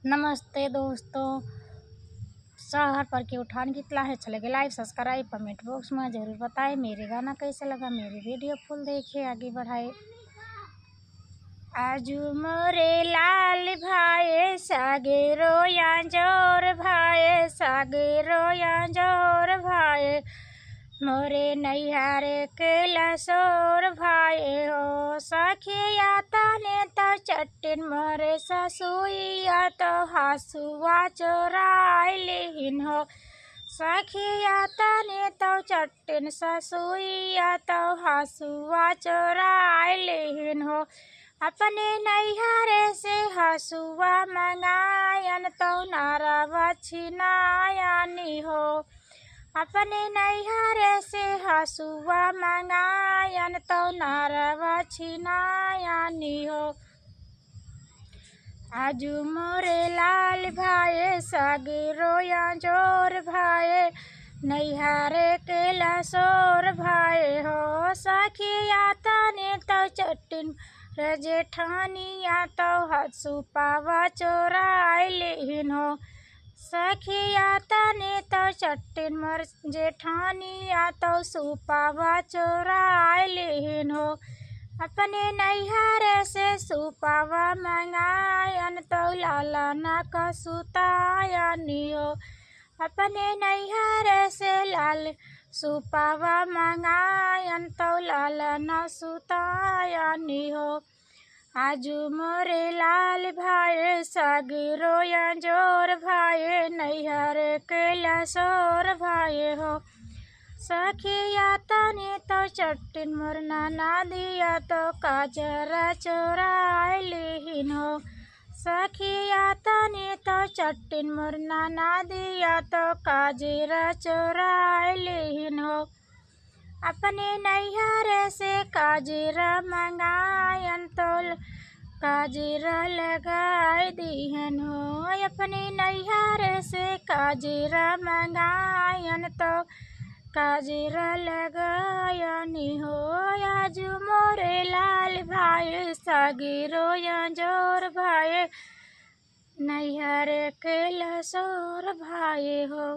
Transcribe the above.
नमस्ते दोस्तों। शहर पर की उठान कितना है, अच्छा लगे लाइक सब्सक्राइब कमेंट बॉक्स में ज़रूर बताएं। मेरे गाना कैसे लगा, मेरी वीडियो फुल देखिए, आगे बढ़ाए। आजू मोरे लाल भाई सागेरो या जोर भाई, सागेरो या जोर भाई, मोरे नैहारे के लसोर भाई हो। सखिया तने तो चट्टिन मोरे ससुइया तो हसुआ चोराई लिहिन हो। सखिया तने तो चट्टिन ससुइया तो हसुआ चोराई लिहिन हो। अपने नैहरे से हसुआ मंगायन तो नारवा छिनायानी हो। अपने नैहरे से हसुआ मंगायन तो नारवा छिनायानी हो। आजू मोरे लाल भाई सागेरो या जोर भाई, नैहरे के लसोर भाई हो। सखिया तने तो चट्टिन जेठानिया तो हसुपावा चोराई लिहिन हो। सखिया तने तो चट्टिन मोर जेठानिया तो सुपावा चोराई लिहिन हो। अपने नैहरे से सुपावा मंगायन तो लाला ना कसुतायानी हो। अपने नैहरे से लाल सुपावा मंगायन तो लाला ना सुतायानी हो। आजू मोरे लाल भाई सागेरो या जोर भाई, नैहरे के लसोर भाई हो। सखिया तने तो चट्टिन मोर नाना दिया तो काजरा चोराई लिहिन हो। सखिया तने तो चट्टिन मोर नाना दिया तो काजरा चोराई लिहिन हो। अपने नैहरे से काजरा मंगायन तो काजरा लगाई दिहन हो। अपने नैहरे से काजरा मंगायन तो काजरा लगायानी हो। आजू मोरे लाल भाई सागेरो या जोर भाई, नैहरे के लसोर भाई हो।